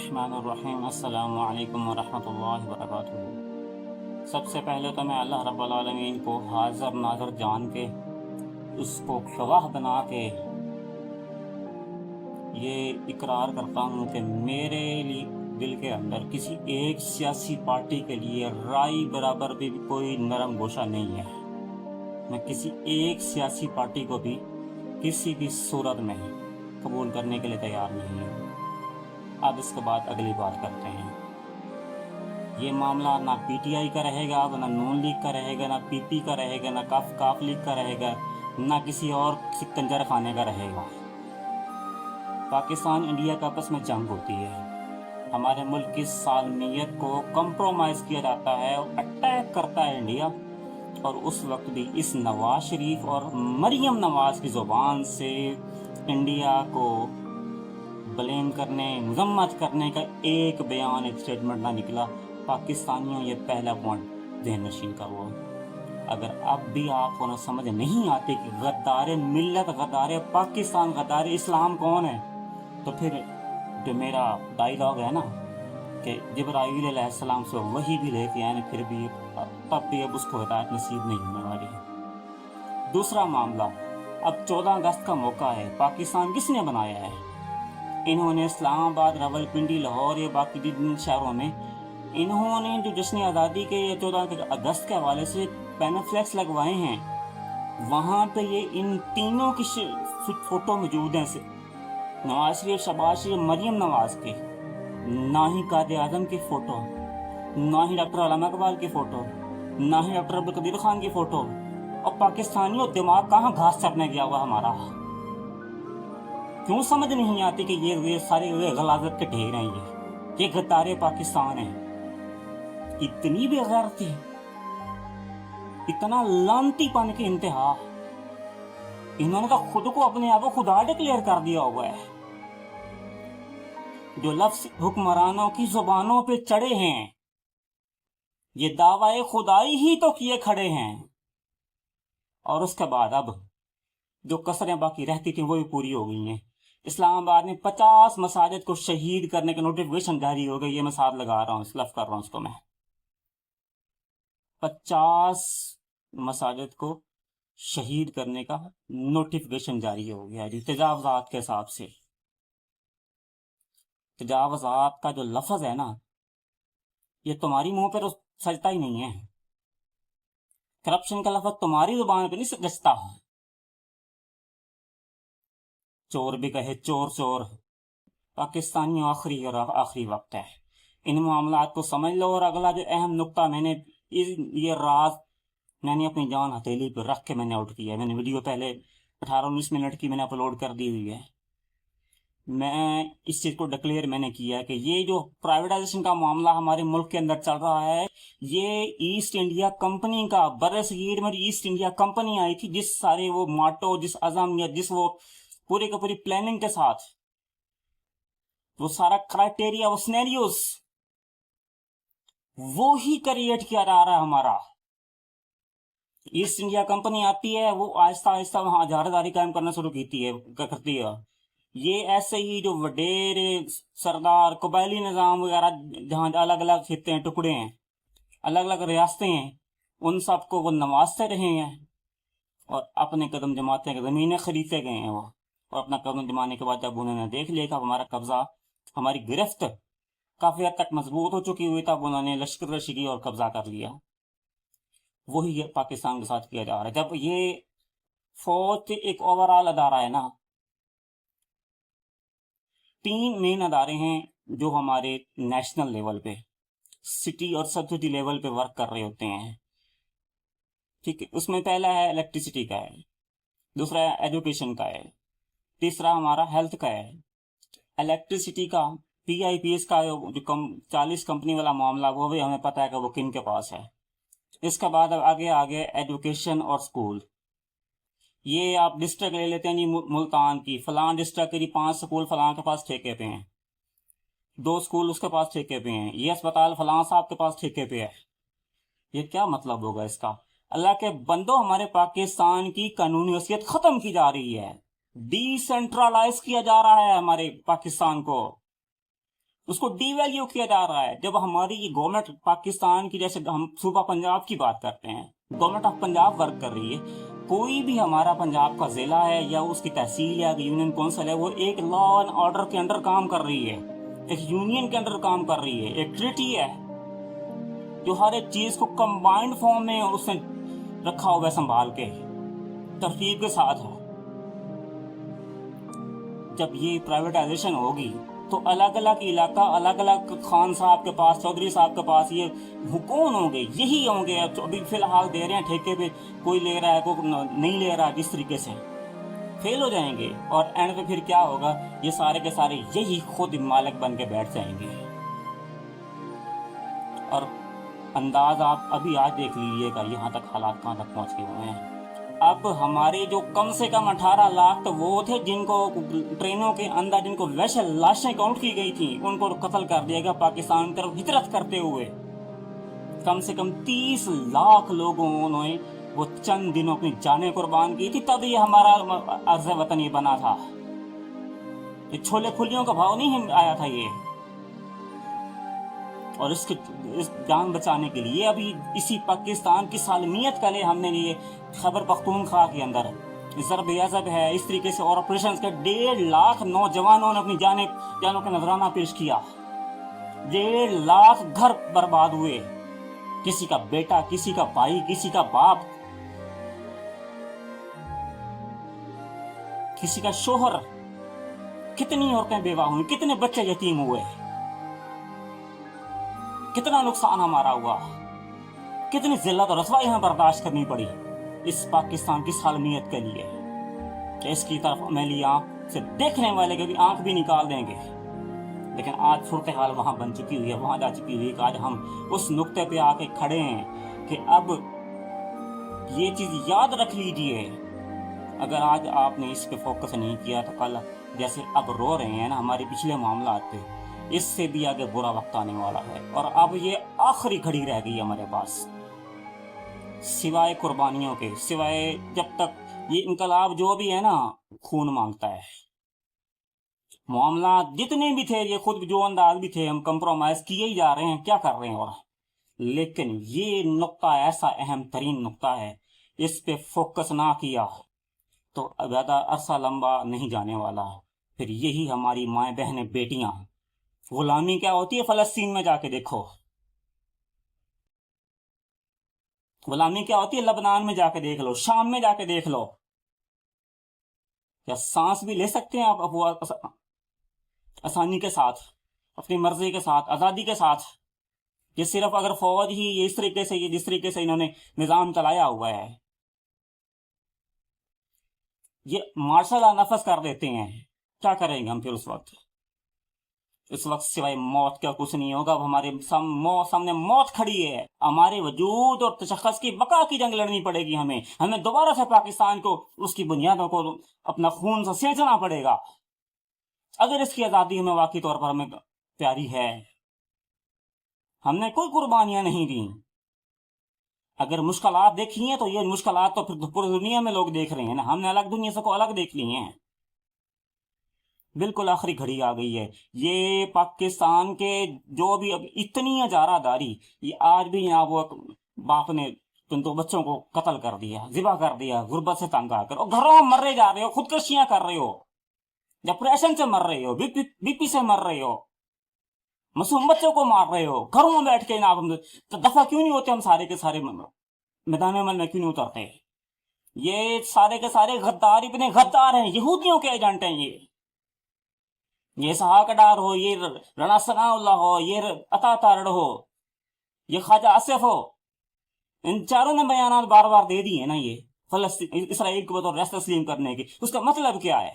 बिस्मिल्लाहिर्रहमानिर्रहीम। अस्सलामु अलैकुम वरहमतुल्लाहि वबरकातुहू। सबसे पहले तो मैं अल्लाह रब्बुल आलमीन को हाज़िर नाज़िर जान के, उसको गवाह बना के ये इकरार करता हूँ कि मेरे लिए दिल के अंदर किसी एक सियासी पार्टी के लिए राई बराबर भी कोई नरम गोशा नहीं है। मैं किसी एक सियासी पार्टी को भी किसी भी सूरत में कबूल करने के लिए तैयार नहीं हूँ। अब इसके बाद अगली बात करते हैं। ये मामला ना पीटीआई का रहेगा, अब ना नून लीग का रहेगा, ना पीपी का रहेगा, ना काफ लीग का रहेगा, ना किसी और कंजर खाने का रहेगा। पाकिस्तान इंडिया का आपस में जंग होती है। हमारे मुल्क की सालमियत को कंप्रोमाइज़ किया जाता है और अटैक करता है इंडिया। और उस वक्त भी इस नवाज शरीफ और मरियम नवाज की ज़ुबान से इंडिया को ब्लेम करने, मजम्मत करने का एक बयान, एक स्टेटमेंट ना निकला। पाकिस्तानियों, ये पहला पॉइंट ज़हन नशीन का हुआ। अगर अब भी आपको ना समझ नहीं आती कि गद्दार मिल्लत, गद्दार पाकिस्तान, गद्दार इस्लाम कौन है, तो फिर जो मेरा डायलॉग है ना कि जिब्राईल अलैहिस्सलाम से वही भी लेके आए, फिर भी तब भी अब उसको हिदायत नसीब नहीं होने वाली है। दूसरा मामला, अब 14 अगस्त का मौका है। पाकिस्तान किसने बनाया है? इन्होंने इस्लामाबाद, रावलपिंडी, लाहौर या बाकी जिन शहरों में इन्होंने जो जश्न आज़ादी के या 14 अगस्त के हवाले से पैनाफ्लेक्स लगवाए हैं, वहाँ पे ये इन तीनों की फ़ोटो मौजूद हैं। नवाज शरीफ, शहबाज शरीफ, मरियम नवाज के, ना ही कायद आज़म की फ़ोटो, ना ही डॉक्टर अल्लामा इकबाल की फ़ोटो, ना ही डॉक्टर अब्दुल कदीर खान की फ़ोटो। और पाकिस्तानियों, दिमाग कहाँ घास चरने गया हुआ हमारा? क्यों समझ नहीं आती कि ये सारे गलाजत के ढेर हैं, ये गद्दारे पाकिस्तान हैं। इतनी बेगैरती, इतना लानतीपन की इंतहा। इन्होंने तो खुद को, अपने आप को खुदा डिक्लेयर कर दिया हुआ है। जो लफ्ज हुक्मरानों की जुबानों पे चढ़े हैं, ये दावाए खुदाई ही तो किए खड़े हैं। और उसके बाद अब जो कसरें बाकी रहती थी वो भी पूरी हो गई हैं। इस्लामाबाद में 50 मसाजिद को शहीद करने की नोटिफिकेशन जारी हो गई। ये मैं साथ लगा रहा हूँ, लफ कर रहा हूँ उसको मैं। 50 मसाजिद को शहीद करने का नोटिफिकेशन जारी हो गया है तजावजात के हिसाब से। तजावजात का जो लफ्ज है ना, ये तुम्हारी मुंह पे तो सजता ही नहीं है। करप्शन का लफ्ज तुम्हारी जुबान पे नहीं सजता। चोर भी कहे चोर चोर। पाकिस्तानी आखिरी और आखिरी वक्त है, इन मामलात को समझ लो। और अगला जो अहम नुक्ता, मैंने ये रात मैंने अपनी जान हथेली पर रख के मैंने आउट किया है। मैंने वीडियो पहले 18-19 मिनट की मैंने अपलोड कर दी हुई है। मैं इस चीज़ को डिक्लेयर मैंने किया है कि ये जो प्राइवेटाइजेशन का मामला हमारे मुल्क के अंदर चल रहा है, ये ईस्ट इंडिया कंपनी का, बरसगीर में ईस्ट इंडिया कंपनी आई थी, जिस सारे वो माटो, जिस अज़म या जिस वो पूरी की पूरी प्लानिंग के साथ, वो सारा क्राइटेरिया, वो सिनेरियोस, वो ही क्रिएट किया जा रहा है हमारा। ईस्ट इंडिया कंपनी आती है, वो आहिस्ता आहिस्ता वहां इजारादारी कायम करना शुरू करती है। ये ऐसे ही जो वडेरे, सरदार, कबायली निज़ाम वगैरह, जहाँ अलग अलग खिते हैं, टुकड़े हैं, अलग अलग रियासतें हैं, उन सबको वो नवाजते रहे हैं और अपने कदम जमाते हैं, ज़मीनें खरीदते गए हैं वो। और अपना कदम जमाने के बाद जब उन्होंने देख लिया कि हमारा कब्जा, हमारी गिरफ्त काफ़ी हद तक मजबूत हो चुकी हुई, तब उन्होंने लश्कर कशी की और कब्जा कर लिया। वही ये पाकिस्तान के साथ किया जा रहा है। जब ये फौज एक ओवरऑल अदारा है ना, 3 मेन अदारे हैं जो हमारे नेशनल लेवल पे, सिटी और सब सिटी लेवल पे वर्क कर रहे होते हैं। ठीक है, उसमें पहला है इलेक्ट्रिसिटी का है, दूसरा एजुकेशन का है, तीसरा हमारा हेल्थ का है। इलेक्ट्रिसिटी का, PIPS का जो 40 कंपनी वाला मामला, वो भी हमें पता है कि वो किन के पास है। इसके बाद अब आगे आगे एजुकेशन और स्कूल। ये आप डिस्ट्रिक्ट ले लेते हैं जी, मुल्तान की फलां डिस्ट्रिक्ट की 5 स्कूल फलां के पास ठेके पे हैं, 2 स्कूल उसके पास ठेके पे हैं, ये अस्पताल फलां साहब के पास ठेके पे है। ये क्या मतलब होगा इसका? अल्लाह के बंदो, हमारे पाकिस्तान की कानूनी हैसियत खत्म की जा रही है, डिसेंट्रलाइज किया जा रहा है हमारे पाकिस्तान को। उसको डीवैल्यू किया जा रहा है। जब हमारी ये गवर्नमेंट पाकिस्तान की, जैसे हम सूबा पंजाब की बात करते हैं, गवर्नमेंट ऑफ पंजाब वर्क कर रही है, कोई भी हमारा पंजाब का जिला है या उसकी तहसील या यूनियन काउंसिल है, वो एक लॉ एंड ऑर्डर के अंडर काम कर रही है, एक यूनियन के अंडर काम कर रही है, एक ट्रिटी है जो हर एक चीज को कंबाइंड फॉर्म में उसने रखा हुआ है, संभाल के तरतीब के साथ है। जब ये प्राइवेटाइजेशन होगी तो अलग अलग इलाका, अलग अलग खान साहब के पास, चौधरी साहब के पास, ये कौन होंगे? यही होंगे। अभी फिलहाल दे रहे हैं ठेके पे, कोई ले रहा है, कोई नहीं ले रहा, जिस तरीके से फेल हो जाएंगे। और एंड पे फिर क्या होगा? ये सारे के सारे यही खुद मालिक बन के बैठ जाएंगे। और अंदाज आप अभी आज देख लीजिएगा यहाँ तक हालात कहाँ तक पहुँच गए हुए हैं। अब हमारे जो कम से कम 18 लाख तो वो थे जिनको ट्रेनों के अंदर, जिनको वैसे लाशें काउंट की गई थी, उनको कत्ल कर दिया गया पाकिस्तान की तरफ हिजरत करते हुए। कम से कम 30 लाख लोगों ने वो चंद दिनों अपनी जानें कुर्बान की थी, तब ये हमारा अर्ज़ वतन ये बना था। ये छोले फुलियों का भाव नहीं आया था ये। और इस जान बचाने के लिए अभी इसी पाकिस्तान की सालमियत के लिए हमने ये खैबर पख्तूनख्वा के अंदर ज़रब-ए-अज़ब है, इस तरीके से और ऑपरेशन के 1.5 लाख नौजवानों ने अपनी जानों का नजराना पेश किया। 1.5 लाख घर बर्बाद हुए, किसी का बेटा, किसी का भाई, किसी का बाप, किसी का शोहर, कितनी औरतें बेवा हुई, कितने बच्चे यतीम हुए, कितना नुकसान हमारा हुआ, कितनी जिल्लत और रसवाई हमें बर्दाश्त करनी पड़ी इस पाकिस्तान की सालमियत के लिए कि इसकी तरफ मैली आंख से देखने वाले के भी आंख भी निकाल देंगे। लेकिन आज सूरत हाल वहां बन चुकी हुई है, वहां जा चुकी हुई है कि आज हम उस नुक्ते पे आके खड़े हैं कि अब ये चीज याद रख लीजिए, अगर आज आपने इस पे फोकस नहीं किया तो कल जैसे अब रो रहे हैं ना हमारे पिछले मामला पे, इससे भी आगे बुरा वक्त आने वाला है। और अब ये आखिरी घड़ी रह गई हमारे पास, सिवाय कुर्बानियों के, सिवाय जब तक ये इनकलाब जो भी है ना खून मांगता है। मामला जितने भी थे, ये खुद जो अंदाज भी थे, हम कंप्रोमाइज किए ही जा रहे हैं, क्या कर रहे हैं। और लेकिन ये नुक्ता ऐसा अहम तरीन नुक्ता है, इस पे फोकस ना किया तो ज्यादा अरसा लंबा नहीं जाने वाला। फिर यही हमारी माए बहनें, बेटियां, गुलामी क्या होती है फलस्तीन में जाके देखो, गुलामी क्या होती है लबनान में जाके देख लो, शाम में जाके देख लो। क्या सांस भी ले सकते हैं आप आसानी के साथ, अपनी मर्जी के साथ, आजादी के साथ? ये सिर्फ अगर फौज ही इस तरीके से, ये जिस तरीके से इन्होंने निजाम चलाया हुआ है, ये मार्शल लॉ नफज कर देते हैं, क्या करेंगे हम फिर उस वक्त? इस वक्त सिवाय मौत का कुछ नहीं होगा। अब हमारे सामने मौत खड़ी है, हमारे वजूद और तशख्खुस की बका की जंग लड़नी पड़ेगी। हमें दोबारा से पाकिस्तान को, उसकी बुनियादों को अपना खून से सेंचना पड़ेगा, अगर इसकी आज़ादी हमें वाकई तौर पर हमें प्यारी है। हमने कोई कुर्बानियां नहीं दी। अगर मुश्किलात देखी हैं तो ये मुश्किलात तो फिर पूरी दुनिया में लोग देख रहे हैं ना, हमने अलग दुनिया से को अलग देख ली हैं। बिल्कुल आखिरी घड़ी आ गई है। ये पाकिस्तान के जो भी अब इतनी हजारादारी, ये आज भी यहाँ वो बाप ने तुम तो बच्चों को कत्ल कर दिया, जिबा कर दिया, गुर्बत से तंग आकर, और घरों में मर जा रहे हो, खुदकुशियां कर रहे हो, डिप्रेशन से मर रहे हो, बीपी से मर रहे हो, मासूम बच्चों को मार रहे हो, घरों में बैठ के ना। तो दफा क्यों नहीं होते हम सारे के सारे मैदान अमल में क्यों नहीं उतरते? ये सारे के सारे गद्दार, इतने गद्दार हैं, यहूदियों के एजेंट हैं। ये सहाक डार हो, ये राणा सनाउल्लाह हो, ये अता तारड़ हो, ये ख्वाजा आसिफ हो, इन चारों ने बयान बार बार दे दिए ना ये फलस्तीन इसराइल को बतौर रियासत तस्लीम करने की। उसका मतलब क्या है?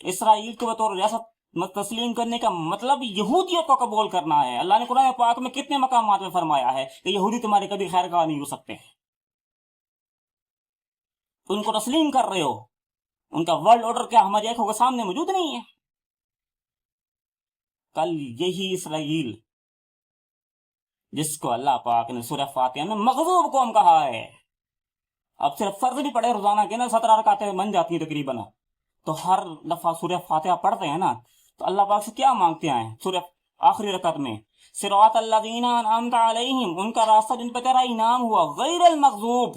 इसराइल को बतौर रियासत तस्लीम करने का मतलब यहूदियत को कबूल करना है। अल्लाह ने कुरान पाक में कितने मकामात में फरमाया है कि यहूदी तुम्हारे कभी खैरख्वाह नहीं हो सकते। उनको तस्लीम कर रहे हो, उनका वर्ल्ड ऑर्डर क्या हमारी आंखों के सामने मौजूद नहीं है? कल यही इसराइल जिसको अल्लाह पाक ने सूरह फातिहा में मग़ज़ूब कौम कहा है, अब सिर्फ फर्ज भी पढ़े रोजाना के ना 17 रकातें बन जाती हैं तकरीबन, तो हर दफा सूरह फातिहा पढ़ते हैं ना तो अल्लाह पाक से क्या मांगते हैं? सूरह आखिरी रकत में, सिरातल लज़ीना अनअमता अलैहिम, उनका रास्ता जिन पे तेरा इनाम हुआ, गैरल मग़ज़ूब,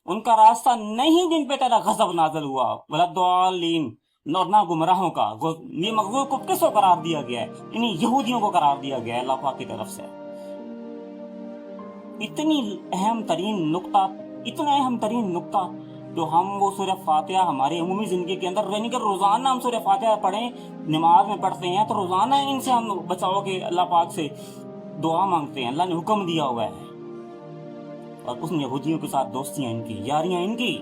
उनका रास्ता नहीं जिन पे तेरा गजब नाज़िल हुआ, वलद्दालीन, और ना गुमराहों का। ये मग़ज़ूब को किसको करार दिया गया है? इन्हीं यहूदियों को करार दिया गया है अल्लाह पाक की तरफ से। इतनी अहम तरीन नुक्ता, इतना अहम तरीन नुक्ता जो हम वो सूरह फातिहा हमारी अमूमी जिंदगी के अंदर, यानी कि रोजाना हम सूरह फातिहा पढ़ें, नमाज में पढ़ते हैं, तो रोजाना इनसे हम बचाव के अल्लाह पाक से दुआ मांगते हैं। अल्लाह ने हुक्म दिया हुआ है। और उन यहूदियों के साथ दोस्तियां इनकी, यारियां इनकी,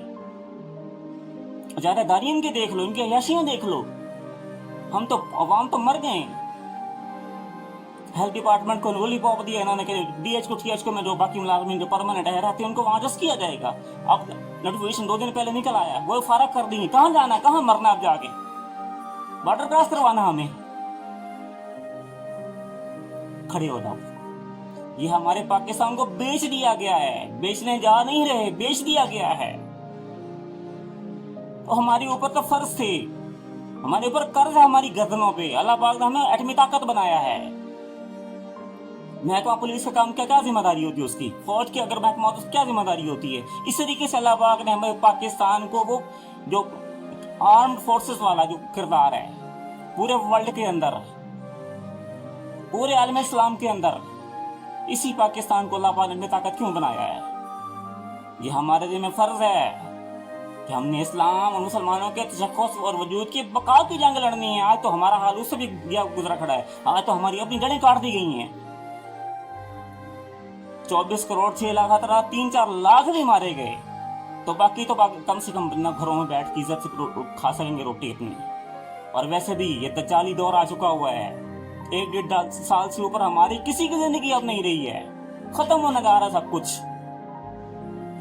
जायदारी इनकी देख लो, इनकी अयाशियां देख लो। हम तो अवाम तो मर गए। हेल्थ डिपार्टमेंट को लॉलीपॉप दिया इन्होंने कि डीएच को टीएच को में जो बाकी मुलाजमीन जो परमानेंट है रहते हैं उनको वहां जस्ट किया जाएगा। अब नोटिफिकेशन 2 दिन पहले निकल आया, वो फारग कर दी। कहाँ जाना है, कहाँ मरना है अब जाके? बॉर्डर क्रॉस करवाना हमें? खड़े हो जाओ। ये हमारे पाकिस्तान को बेच दिया गया है, बेचने जा नहीं रहे, बेच दिया गया है। तो हमारे ऊपर तो फर्ज थे, हमारे ऊपर कर्ज है हमारी गर्दनों पे। अल्लाह पाक ने हमें एटमी ताकत बनाया है। महकमा पुलिस का काम क्या जिम्मेदारी होती है उसकी? फौज की अगर महकमा हो तो क्या जिम्मेदारी होती है? इस तरीके से अल्लाह पाक ने हमें पाकिस्तान को वो जो आर्म्ड फोर्सेस वाला जो किरदार है पूरे वर्ल्ड के अंदर, पूरे आलम इस्लाम के अंदर, इसी पाकिस्तान को अल्लाह पाक ने ताकत क्यों बनाया है? ये हमारे जिम्मे फर्ज है कि हमने इस्लाम और मुसलमानों के तशख्खुस और वजूद की बका की जंग लड़नी है। आज तो हमारा हाल उससे भी गुजरा खड़ा है। आज तो हमारी अपनी जड़ें काट दी गई हैं। 24 करोड़ 6 लाख 3-4 लाख भी मारे गए, तो बाकी तो कम से कम अपना घरों में बैठ के इज्जत से खा सकेंगे रोटी अपनी। और वैसे भी ये दज्जाली दौर आ चुका हुआ है। 1-1.5 साल से ऊपर हमारी किसी की जिंदगी अब नहीं रही है, खत्म होने जा रहा सब कुछ।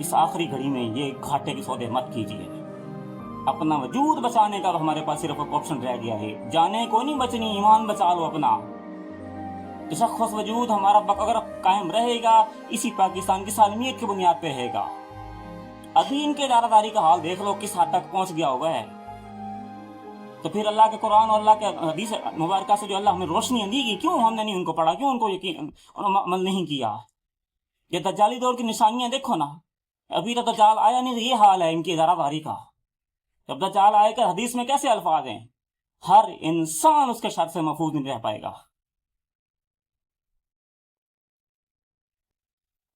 इस आखिरी घड़ी में ये घाटे के सौदे मत कीजिए। अपना वजूद बचाने का तो हमारे पास सिर्फ एक ऑप्शन रह गया है, जाने को नहीं बचनी, ईमान बचा लो अपना। तशख्खुस वजूद हमारा अगर कायम रहेगा, इसी पाकिस्तान की सालमियत की बुनियाद पे रहेगा। अभी इनके इदारादारी का हाल देख लो किस हद तक पहुंच गया हुआ है। तो फिर अल्लाह के कुरान और अल्लाह के हदीस मुबारका से जो अल्लाह हमें रोशनी दी, क्यों हमने नहीं उनको पढ़ा, क्यों उनको यकीन अमल नहीं किया? ये दज्जाली दौर की निशानियां देखो ना। अभी तो दज्जाल आया नहीं, तो ये हाल है इनकी इदारादारी का। जब दज्जाल आएगा, हदीस में कैसे अल्फाज हैं, हर इंसान उसके शर से महफूज नहीं रह पाएगा।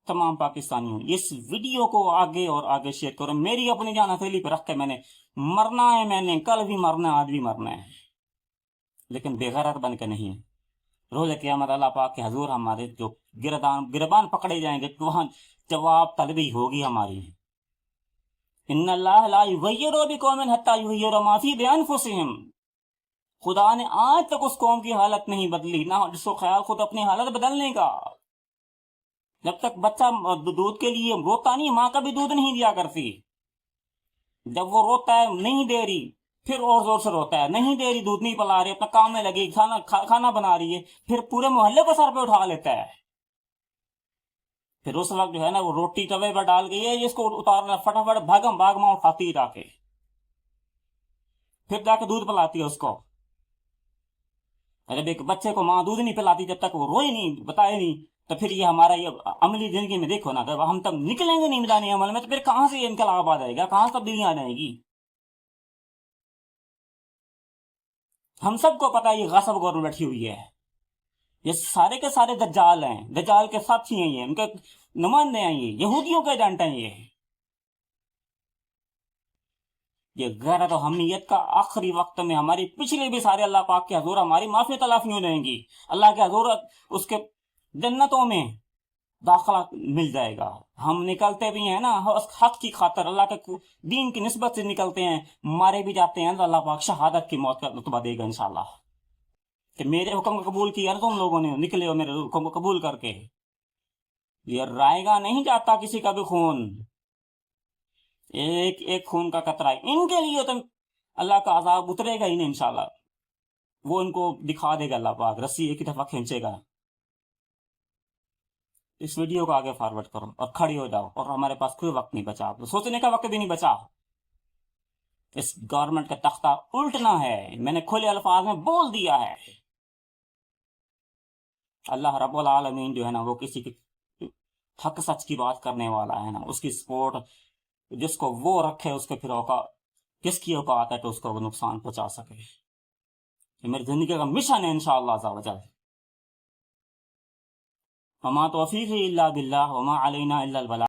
तमाम पाकिस्तानियों, इस वीडियो को आगे और आगे शेयर करो। मेरी अपनी जान हथेली पर रख के मैंने मरना है, मैंने कल भी मरना है, आज भी मरना है, लेकिन बेगैरत बन के नहीं। रोज़ क़यामत अल्लाह पाक के हजूर हमारे जो गिरबान पकड़े जाएंगे, तो वहां जवाब तलबी होगी हमारी। इन्नल्लाह ला युग़य्यिरु बिक़ौमिन हत्ता युग़य्यिरु मा फ़ी बिअन्फ़ुसिहिम। खुदा ने आज तक उस कौम की हालत नहीं बदली, ना जिसको ख्याल खुद अपनी हालत बदलने का। जब तक बच्चा दूध के लिए रोता नहीं, माँ का भी दूध नहीं दिया करती। जब वो रोता है नहीं दे रही, फिर और जोर से रोता है, नहीं दे रही, दूध नहीं पिला रही, अपना काम में लगी, खाना बना रही है, फिर पूरे मोहल्ले को सर पे उठा लेता है। फिर उस वक्त जो है ना, वो रोटी तवे पर डाल गई है, इसको उतारना, फटाफट भागम भाग माँ उठाती है जाके, फिर जाके दूध पिलाती है उसको। जब एक बच्चे को माँ दूध नहीं पिलाती, जब तक वो रोए नहीं, बताए नहीं, तो फिर ये हमारा ये अमली जिंदगी में देखो ना, जब हम तब निकलेंगे नहीं मैदानी अमल में, तो फिर कहां से ये इनकलाब आ जाएगा, कहां से तब्दीली आ जाएगी? हम सबको पता है ये गसब गवर्नमेंट बैठी हुई है। ये सारे के सारे दज्जाल हैं, दज्जाल के साथी हैं, ये उनके नुमाइंदे हैं, ये यहूदियों के एजेंट हैं। ये गैरत और हमीयत का आखिरी वक्त में हमारी पिछले भी सारे अल्लाह पाक के हजूर हमारी माफी तलाफी हो जाएंगी। अल्लाह के हजूर उसके जन्नतों में दाखिला मिल जाएगा। हम निकलते भी हैं ना हक की खातर, अल्लाह के दीन की निस्बत से निकलते हैं, मारे भी जाते हैं तो अल्लाह पाक शहादत की मौत का रुतबा देगा इंशाल्लाह। कि मेरे हुक्म को कबूल किया ना तुम लोगों ने, निकले हो मेरे हुक्म को कबूल करके। ये रायगा नहीं जाता किसी का भी खून, एक एक खून का कतरा इनके लिए तो अल्लाह का अजाब उतरेगा ही नहीं इंशाल्लाह। वो इनको दिखा देगा अल्लाह पाक, रस्सी एक ही दफा खींचेगा। इस वीडियो को आगे फॉरवर्ड करो और खड़ी हो जाओ। और हमारे पास कोई वक्त नहीं बचा, तो सोचने का वक्त भी नहीं बचा। इस गवर्नमेंट का तख्ता उल्टना है, मैंने खुले अल्फाज में बोल दिया है। अल्लाह रब्बुल आलमीन जो है ना वो किसी की हक सच की बात करने वाला है ना, उसकी सपोर्ट जिसको वो रखे उसके फिर औकात, किसकी औकात है तो उसको वो नुकसान पहुंचा सके। ये मेरी जिंदगी का मिशन है इंशाअल्लाह अज़्ज़ा वजल। वमा तौफीक़ी इल्ला बिल्लाह वमा अलैना इल्लल बलाग।